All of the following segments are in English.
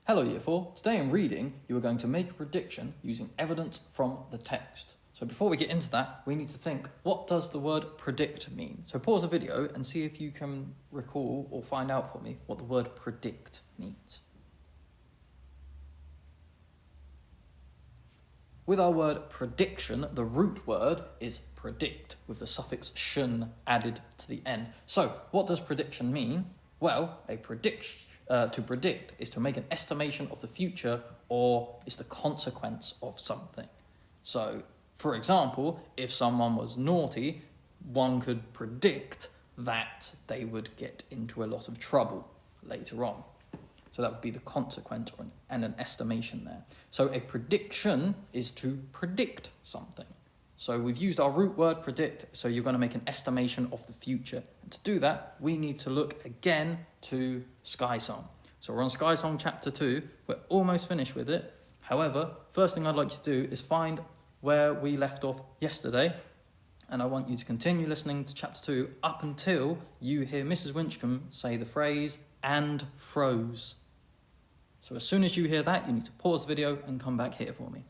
Hello Year 4, today in reading you are going to make a prediction using evidence from the text. So before we get into that, we need to think, what does the word predict mean? So pause the video and see if you can recall or find out for me what the word predict means. With our word prediction, the root word is predict, with the suffix shun added to the end. So what does prediction mean? Well, to predict is to make an estimation of the future or is the consequence of something. So, for example, if someone was naughty, one could predict that they would get into a lot of trouble later on. So that would be the consequence and an estimation there. So a prediction is to predict something. So we've used our root word predict, so you're going to make an estimation of the future. And to do that, we need to look again to Sky Song. So we're on Sky Song chapter 2. We're almost finished with it. However, first thing I'd like you to do is find where we left off yesterday. And I want you to continue listening to chapter 2 up until you hear Mrs. Winchcombe say the phrase, "and froze." So as soon as you hear that, you need to pause the video and come back here for me.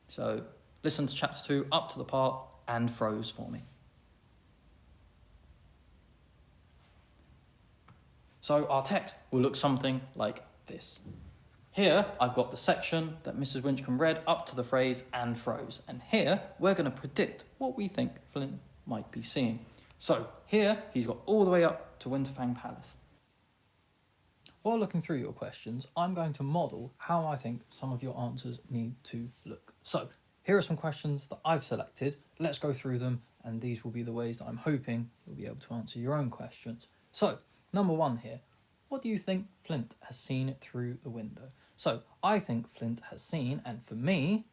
So listen to chapter 2 up to the part, "and froze" for me. So our text will look something like this. Here, I've got the section that Mrs. Winchcombe read up to the phrase, "and froze." And here, we're going to predict what we think Flint might be seeing. So here, he's got all the way up to Winterfang Palace. While looking through your questions, I'm going to model how I think some of your answers need to look. So here are some questions that I've selected. Let's go through them, and these will be the ways that I'm hoping you'll be able to answer your own questions. So, number 1 here. What do you think Flint has seen through the window? So, I think Flint has seen, and for me,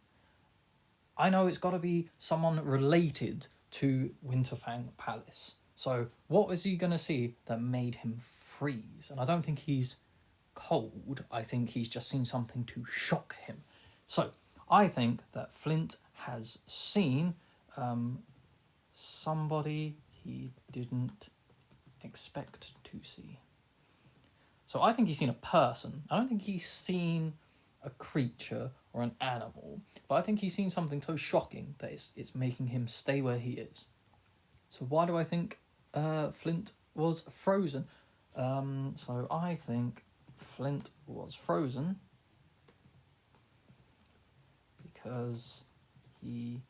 I know it's got to be someone related to Winterfang Palace. So, what was he going to see that made him freeze? And I don't think he's cold. I think he's just seen something to shock him. So, I think that Flint has seen somebody he didn't expect to see. So I think he's seen a person. I don't think he's seen a creature or an animal, but I think he's seen something so shocking that it's making him stay where he is. So why do I think Flint was frozen? So I think Flint was frozen because he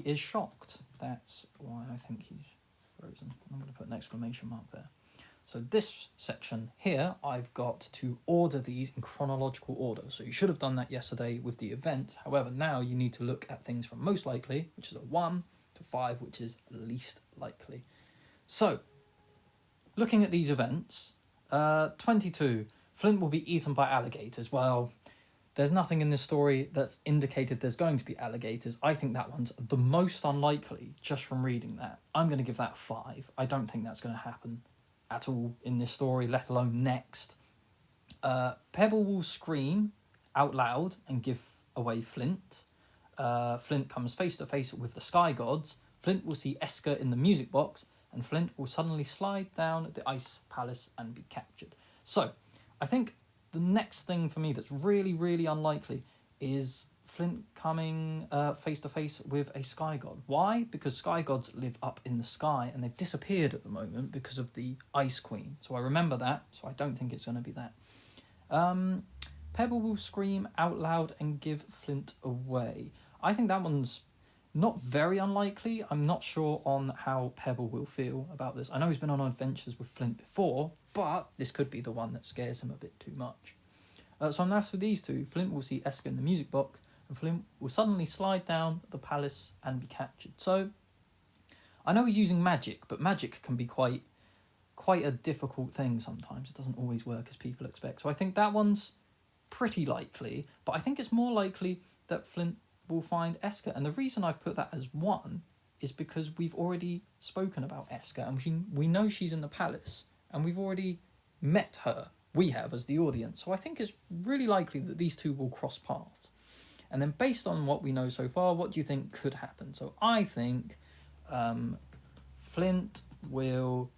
is shocked. That's why I think he's frozen. I'm going to put an exclamation mark there. So this section here, I've got to order these in chronological order. So you should have done that yesterday with the event. However, now you need to look at things from most likely, which is a 1, to 5, which is least likely. So, looking at these events, 22, Flint will be eaten by alligators. Well, there's nothing in this story that's indicated there's going to be alligators. I think that one's the most unlikely, just from reading that. I'm going to give that 5. I don't think that's going to happen at all in this story, let alone next. Pebble will scream out loud and give away Flint. Flint comes face to face with the sky gods. Flint will see Esker in the music box, and Flint will suddenly slide down the ice palace and be captured. So, I think the next thing for me that's really, really unlikely is Flint coming face to face with a sky god. Why? Because sky gods live up in the sky and they've disappeared at the moment because of the Ice Queen. So I remember that, so I don't think it's going to be that. Pebble will scream out loud and give Flint away. I think that one's not very unlikely. I'm not sure on how Pebble will feel about this. I know he's been on adventures with Flint before, but this could be the one that scares him a bit too much. So I'm left with these two. Flint will see Esker in the music box, and Flint will suddenly slide down the palace and be captured. So, I know he's using magic, but magic can be quite a difficult thing sometimes. It doesn't always work as people expect. So I think that one's pretty likely, but I think it's more likely that Flint will find Esker. And the reason I've put that as 1 is because we've already spoken about Esker, and we know she's in the palace, and we've already met her. We have as the audience. So I think it's really likely that these two will cross paths. And then based on what we know so far, what do you think could happen? So I think Flint will...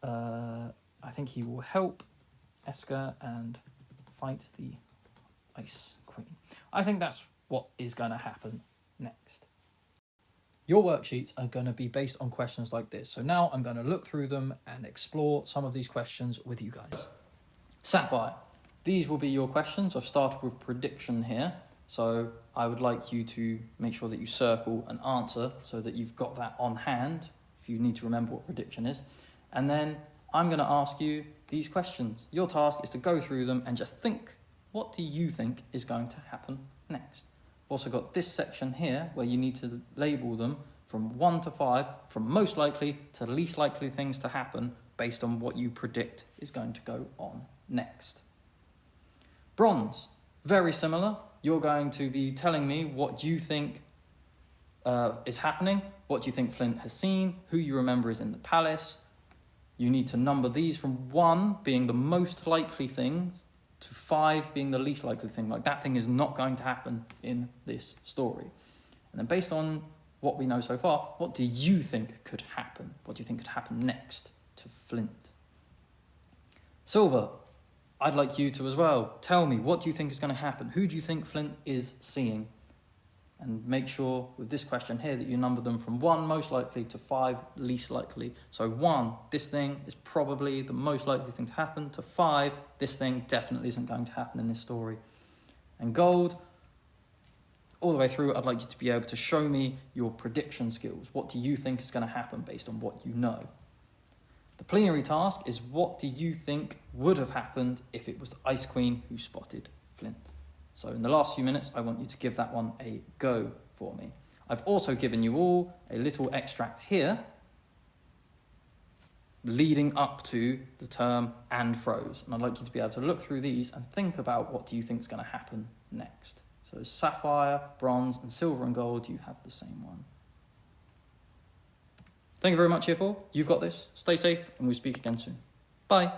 I think he will help Esker and fight the Ice Queen. I think that's what is going to happen next. Your worksheets are going to be based on questions like this. So now I'm going to look through them and explore some of these questions with you guys. Sapphire. These will be your questions. I've started with prediction here. So I would like you to make sure that you circle an answer so that you've got that on hand if you need to remember what prediction is. And then I'm going to ask you these questions. Your task is to go through them and just think, what do you think is going to happen next? I've also got this section here where you need to label them from 1 to 5, from most likely to least likely things to happen based on what you predict is going to go on next. Bronze, very similar. You're going to be telling me what you think is happening, what you think Flint has seen, who you remember is in the palace. You need to number these from 1 being the most likely things to 5 being the least likely thing. Like, that thing is not going to happen in this story. And then based on what we know so far, what do you think could happen? What do you think could happen next to Flint? Silver, I'd like you to as well. Tell me, what do you think is going to happen? Who do you think Flint is seeing? And make sure with this question here that you number them from 1 most likely to 5 least likely. So 1, this thing is probably the most likely thing to happen, to 5, this thing definitely isn't going to happen in this story. And gold, all the way through, I'd like you to be able to show me your prediction skills. What do you think is going to happen based on what you know? The plenary task is, what do you think would have happened if it was the Ice Queen who spotted Flint? So in the last few minutes, I want you to give that one a go for me. I've also given you all a little extract here leading up to the term and froze. And I'd like you to be able to look through these and think about what do you think is going to happen next. So sapphire, bronze, and silver and gold, you have the same one. Thank you very much, Year 4. You've got this. Stay safe, and we'll speak again soon. Bye.